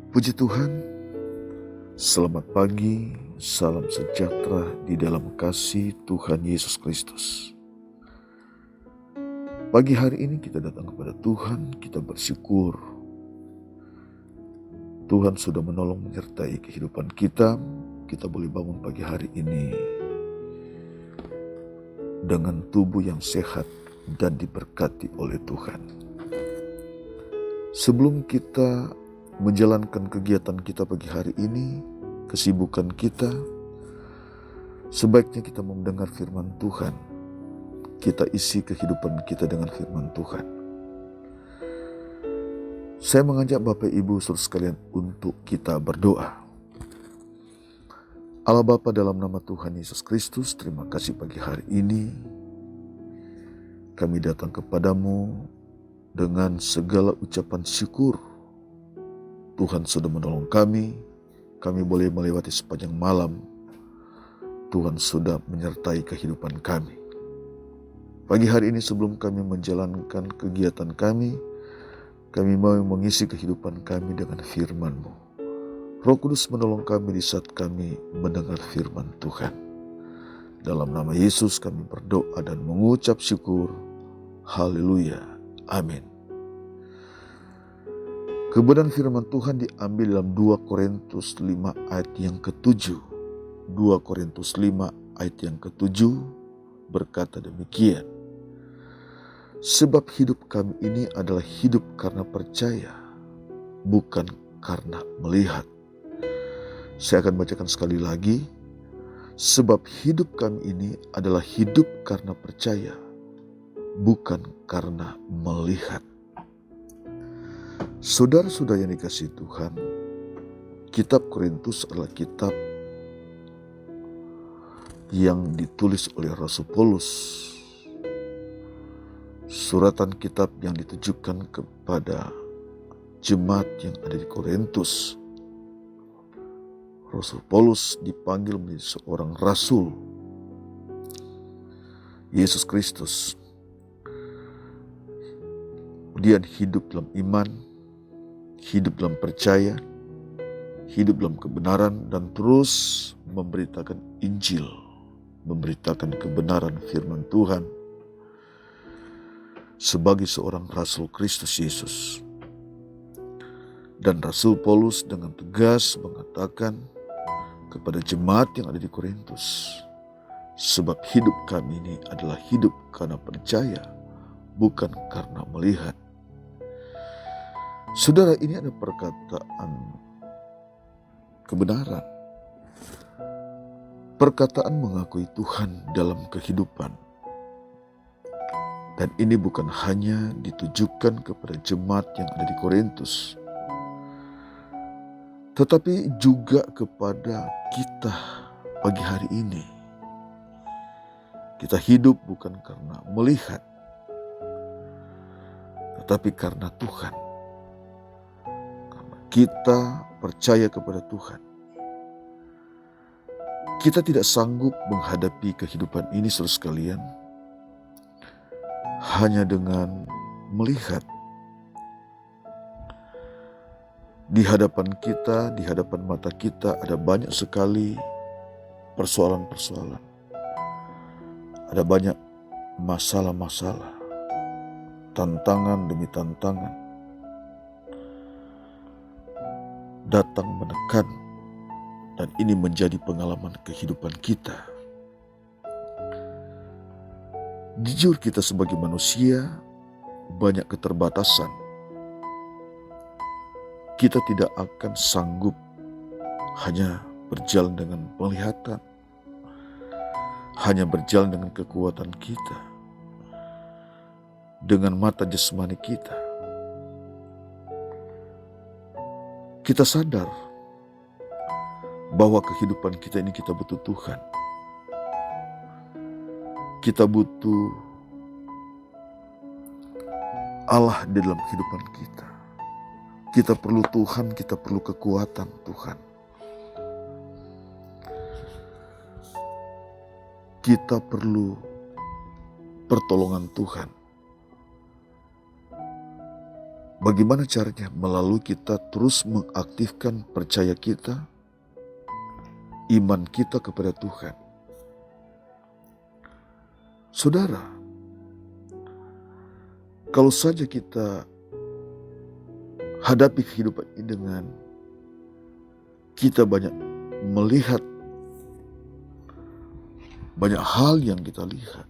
Puji Tuhan, selamat pagi, salam sejahtera di dalam kasih Tuhan Yesus Kristus. Pagi hari ini kita datang kepada Tuhan, kita bersyukur. Tuhan sudah menolong menyertai kehidupan kita boleh bangun pagi hari ini dengan tubuh yang sehat dan diberkati oleh Tuhan. Sebelum kita menjalankan kegiatan kita pagi hari ini, kesibukan kita, sebaiknya kita mendengar firman Tuhan. Kita isi kehidupan kita dengan firman Tuhan. Saya mengajak Bapak Ibu saudara sekalian untuk kita berdoa. Allah Bapa, dalam nama Tuhan Yesus Kristus, terima kasih pagi hari ini. Kami datang kepadamu dengan segala ucapan syukur. Tuhan sudah menolong kami boleh melewati sepanjang malam. Tuhan sudah menyertai kehidupan kami. Pagi hari ini sebelum kami menjalankan kegiatan kami mau mengisi kehidupan kami dengan firman-Mu. Roh Kudus menolong kami di saat kami mendengar firman Tuhan. Dalam nama Yesus kami berdoa dan mengucap syukur. Haleluya. Amin. Kebenaran firman Tuhan diambil dalam 2 Korintus 5 ayat yang ke-7. 2 Korintus 5 ayat yang ke-7 berkata demikian. Sebab hidup kami ini adalah hidup karena percaya, bukan karena melihat. Saya akan bacakan sekali lagi. Sebab hidup kami ini adalah hidup karena percaya, bukan karena melihat. Saudara-saudara yang dikasihi Tuhan, kitab Korintus adalah kitab yang ditulis oleh Rasul Paulus. Suratan kitab yang ditujukan kepada jemaat yang ada di Korintus. Rasul Paulus dipanggil menjadi seorang rasul Yesus Kristus. Dia hidup dalam iman, hidup dalam percaya, hidup dalam kebenaran, dan terus memberitakan Injil, memberitakan kebenaran firman Tuhan sebagai seorang rasul Kristus Yesus. Dan Rasul Paulus dengan tegas mengatakan kepada jemaat yang ada di Korintus, sebab hidup kami ini adalah hidup karena percaya, bukan karena melihat. Saudara, ini ada perkataan kebenaran. Perkataan mengakui Tuhan dalam kehidupan. Dan ini bukan hanya ditujukan kepada jemaat yang ada di Korintus, tetapi juga kepada kita pagi hari ini. Kita hidup bukan karena melihat, tetapi karena Tuhan. Kita percaya kepada Tuhan. Kita tidak sanggup menghadapi kehidupan ini saudara sekalian hanya dengan melihat. Di hadapan kita, di hadapan mata kita ada banyak sekali persoalan-persoalan. Ada banyak masalah-masalah, tantangan demi tantangan. Datang menekan, dan ini menjadi pengalaman kehidupan kita. Jujur, kita sebagai manusia banyak keterbatasan. Kita tidak akan sanggup hanya berjalan dengan penglihatan, hanya berjalan dengan kekuatan kita, dengan mata jasmani kita. Kita sadar bahwa kehidupan kita ini kita butuh Tuhan. Kita butuh Allah di dalam kehidupan kita. Kita perlu Tuhan, kita perlu kekuatan Tuhan. Kita perlu pertolongan Tuhan. Bagaimana caranya? Melalui kita terus mengaktifkan percaya kita, iman kita kepada Tuhan. Saudara, kalau saja kita hadapi kehidupan ini dengan kita banyak melihat banyak hal yang kita lihat.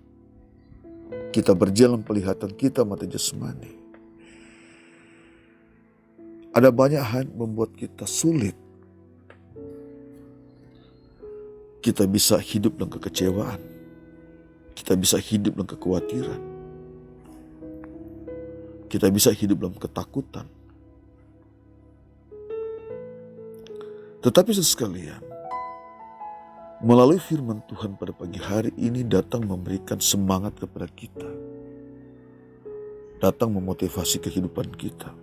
Kita berjalan penglihatan kita mata jasmani. Ada banyak hal membuat kita sulit. Kita bisa hidup dalam kekecewaan. Kita bisa hidup dalam kekhawatiran. Kita bisa hidup dalam ketakutan. Tetapi sekalian, melalui firman Tuhan pada pagi hari ini datang memberikan semangat kepada kita. Datang memotivasi kehidupan kita.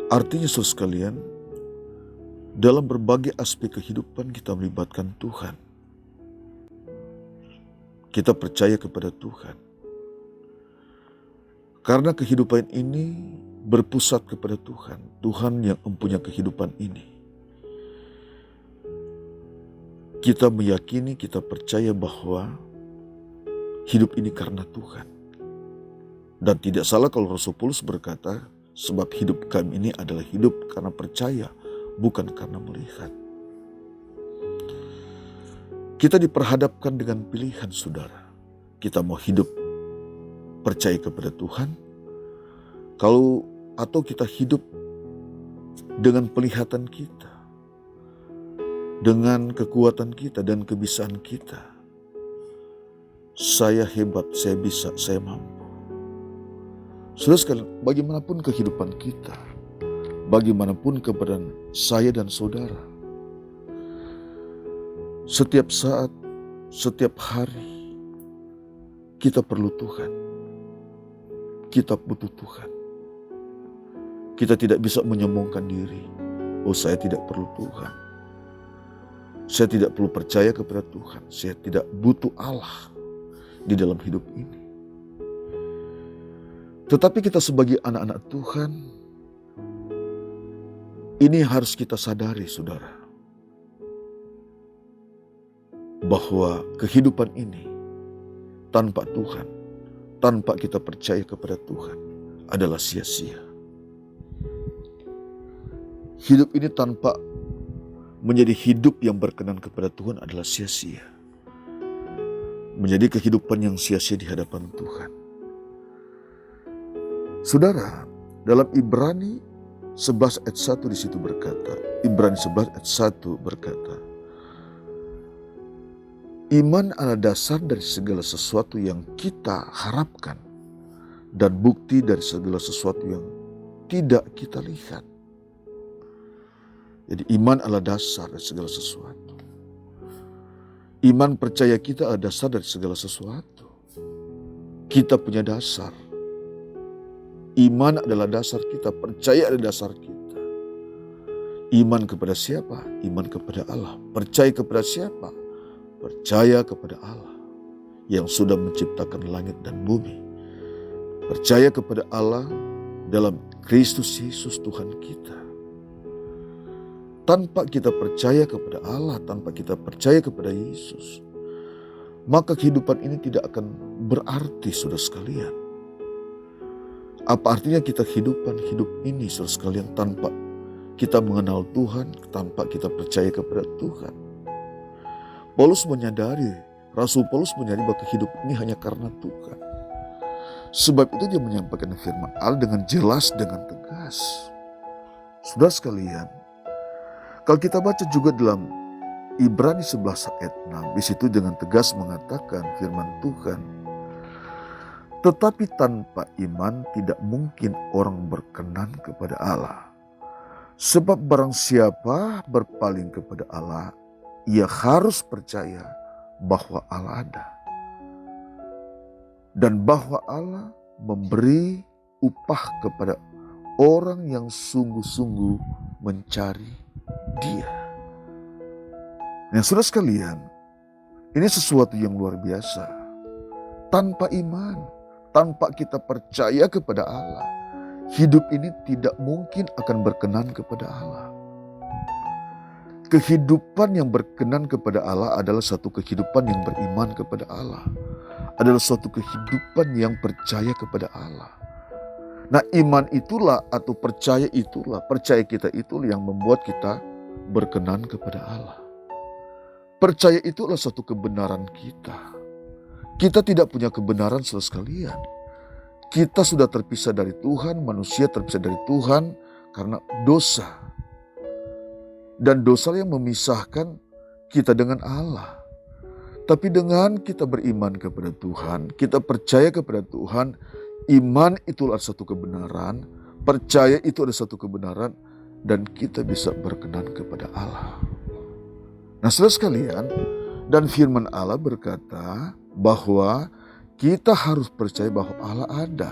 Artinya saudara sekalian, dalam berbagai aspek kehidupan kita melibatkan Tuhan. Kita percaya kepada Tuhan. Karena kehidupan ini berpusat kepada Tuhan. Tuhan yang mempunyai kehidupan ini. Kita meyakini, kita percaya bahwa hidup ini karena Tuhan. Dan tidak salah kalau Rasul Paulus berkata, sebab hidup kami ini adalah hidup karena percaya, bukan karena melihat. Kita diperhadapkan dengan pilihan, saudara. Kita mau hidup percaya kepada Tuhan, atau kita hidup dengan penglihatan kita, dengan kekuatan kita dan kebisaan kita. Saya hebat, saya bisa, saya mampu. Saudara sekalian, bagaimanapun kehidupan kita, bagaimanapun keadaan saya dan saudara, setiap saat, setiap hari, kita perlu Tuhan. Kita butuh Tuhan. Kita tidak bisa menyombongkan diri. Oh, saya tidak perlu Tuhan. Saya tidak perlu percaya kepada Tuhan. Saya tidak butuh Allah di dalam hidup ini. Tetapi kita sebagai anak-anak Tuhan, ini harus kita sadari, saudara, bahwa kehidupan ini tanpa Tuhan, tanpa kita percaya kepada Tuhan adalah sia-sia. Hidup ini tanpa menjadi hidup yang berkenan kepada Tuhan adalah sia-sia. Menjadi kehidupan yang sia-sia di hadapan Tuhan. Saudara, dalam Ibrani 11 ayat 1 di situ berkata, Ibrani 11 ayat 1 berkata, iman adalah dasar dari segala sesuatu yang kita harapkan dan bukti dari segala sesuatu yang tidak kita lihat. Jadi iman adalah dasar dari segala sesuatu. Iman percaya kita adalah dasar dari segala sesuatu. Kita punya dasar. Iman adalah dasar kita, percaya adalah dasar kita. Iman kepada siapa? Iman kepada Allah. Percaya kepada siapa? Percaya kepada Allah yang sudah menciptakan langit dan bumi. Percaya kepada Allah dalam Kristus Yesus Tuhan kita. Tanpa kita percaya kepada Allah, tanpa kita percaya kepada Yesus, maka kehidupan ini tidak akan berarti, saudara sekalian. Apa artinya kita hidup ini, saudara sekalian, tanpa kita mengenal Tuhan, tanpa kita percaya kepada Tuhan? Rasul Paulus menyadari bahwa hidup ini hanya karena Tuhan. Sebab itu dia menyampaikan firman Allah dengan jelas, dengan tegas. Saudara sekalian, kalau kita baca juga dalam Ibrani 11 ayat 6, di situ dengan tegas mengatakan firman Tuhan, tetapi tanpa iman tidak mungkin orang berkenan kepada Allah. Sebab barang siapa berpaling kepada Allah, ia harus percaya bahwa Allah ada. Dan bahwa Allah memberi upah kepada orang yang sungguh-sungguh mencari Dia. Nah, saudara sekalian, ini sesuatu yang luar biasa. Tanpa iman, tanpa kita percaya kepada Allah, hidup ini tidak mungkin akan berkenan kepada Allah. Kehidupan yang berkenan kepada Allah adalah satu kehidupan yang beriman kepada Allah. Adalah suatu kehidupan yang percaya kepada Allah. Nah, iman itulah atau percaya kita itulah yang membuat kita berkenan kepada Allah. Percaya itu adalah suatu kebenaran kita. Kita tidak punya kebenaran saudara sekalian. Kita sudah terpisah dari Tuhan, manusia terpisah dari Tuhan karena dosa. Dan dosa yang memisahkan kita dengan Allah. Tapi dengan kita beriman kepada Tuhan, kita percaya kepada Tuhan, iman itu adalah satu kebenaran, percaya itu adalah satu kebenaran, dan kita bisa berkenan kepada Allah. Nah, saudara sekalian, dan firman Allah berkata bahwa kita harus percaya bahwa Allah ada,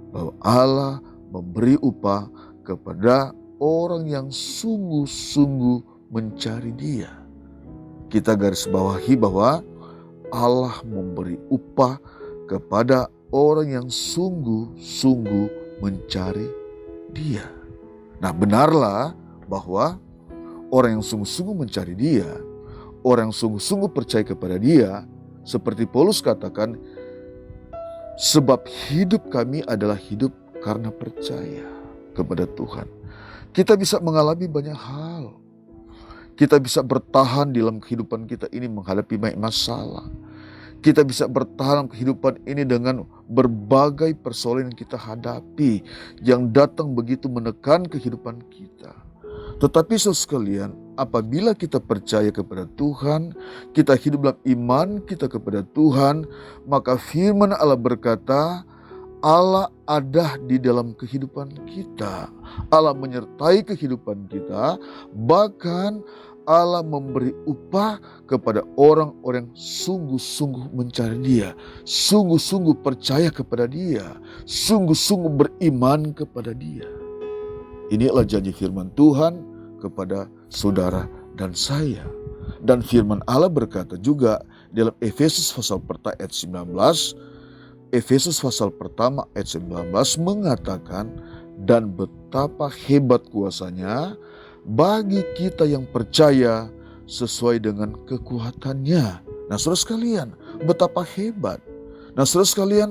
bahwa Allah memberi upah kepada orang yang sungguh-sungguh mencari Dia. Kita garis bawahi bahwa Allah memberi upah kepada orang yang sungguh-sungguh mencari Dia. Nah, benarlah bahwa orang yang sungguh-sungguh mencari Dia, orang yang sungguh-sungguh percaya kepada Dia, seperti Paulus katakan, sebab hidup kami adalah hidup karena percaya kepada Tuhan. Kita bisa mengalami banyak hal. Kita bisa bertahan dalam kehidupan kita ini menghadapi banyak masalah. Kita bisa bertahan dalam kehidupan ini dengan berbagai persoalan yang kita hadapi, yang datang begitu menekan kehidupan kita. Tetapi saudara sekalian, apabila kita percaya kepada Tuhan, kita hidup dalam iman kita kepada Tuhan, maka firman Allah berkata, Allah ada di dalam kehidupan kita. Allah menyertai kehidupan kita, bahkan Allah memberi upah kepada orang-orang sungguh-sungguh mencari Dia, sungguh-sungguh percaya kepada Dia, sungguh-sungguh beriman kepada Dia. Inilah janji firman Tuhan kepada saudara dan saya. Dan firman Allah berkata juga dalam Efesus pasal pertama ayat 19, Efesus pasal pertama ayat 19 mengatakan, dan betapa hebat kuasanya bagi kita yang percaya sesuai dengan kekuatannya. Nah, saudara sekalian, betapa hebat. Nah, saudara sekalian,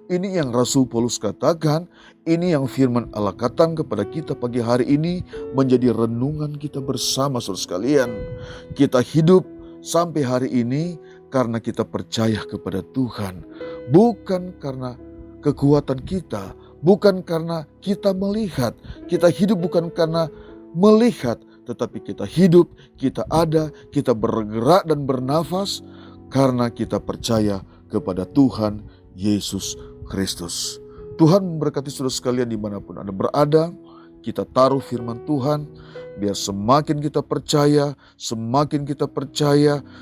ini yang Rasul Paulus katakan, ini yang firman Allah katakan kepada kita pagi hari ini menjadi renungan kita bersama, saudara sekalian. Kita hidup sampai hari ini karena kita percaya kepada Tuhan. Bukan karena kekuatan kita, bukan karena kita melihat. Kita hidup bukan karena melihat, tetapi kita hidup, kita ada, kita bergerak dan bernafas karena kita percaya kepada Tuhan Yesus Kristus. Tuhan memberkati saudara sekalian dimanapun Anda berada. Kita taruh firman Tuhan, biar semakin kita percaya,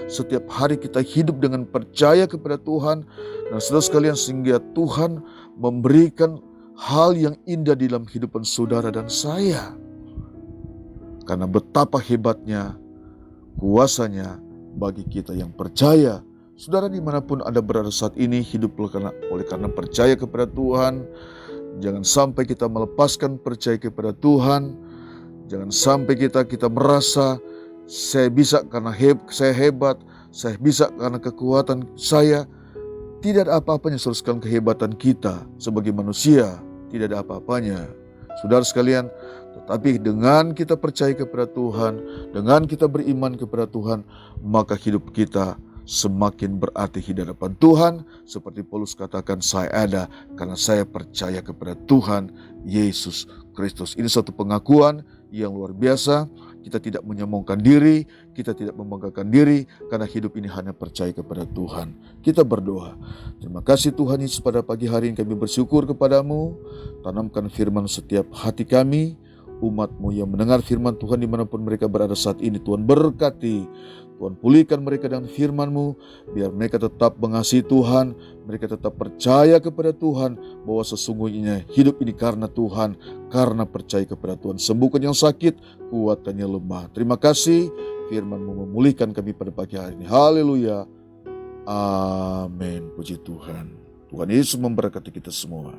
setiap hari kita hidup dengan percaya kepada Tuhan. Nah, saudara sekalian, sehingga Tuhan memberikan hal yang indah di dalam kehidupan saudara dan saya. Karena betapa hebatnya kuasanya bagi kita yang percaya. Saudara dimanapun Anda berada saat ini, hiduplah oleh karena percaya kepada Tuhan. Jangan sampai kita melepaskan percaya kepada Tuhan. Jangan sampai kita merasa saya bisa karena saya hebat, saya bisa karena kekuatan saya. Tidak ada apa-apanya saudara sekalian kehebatan kita sebagai manusia. Tidak ada apa-apanya. Saudara sekalian, tetapi dengan kita percaya kepada Tuhan, dengan kita beriman kepada Tuhan, maka hidup kita semakin berarti di hadapan Tuhan. Seperti Paulus katakan, saya ada karena saya percaya kepada Tuhan Yesus Kristus. Ini suatu pengakuan yang luar biasa. Kita tidak menyombongkan diri, kita tidak membanggakan diri, karena hidup ini hanya percaya kepada Tuhan. Kita berdoa. Terima kasih Tuhan Yesus, pada pagi hari ini kami bersyukur kepadamu. Tanamkan firman setiap hati kami, umat-Mu yang mendengar firman Tuhan dimanapun mereka berada saat ini. Tuhan berkati, Tuhan pulihkan mereka dengan firman-Mu, biar mereka tetap mengasihi Tuhan, mereka tetap percaya kepada Tuhan, bahwa sesungguhnya hidup ini karena Tuhan, karena percaya kepada Tuhan. Sembuhkan yang sakit, kuatkan yang lemah. Terima kasih, firman-Mu memulihkan kami pada pagi hari ini. Haleluya. Amin. Puji Tuhan. Tuhan Yesus memberkati kita semua.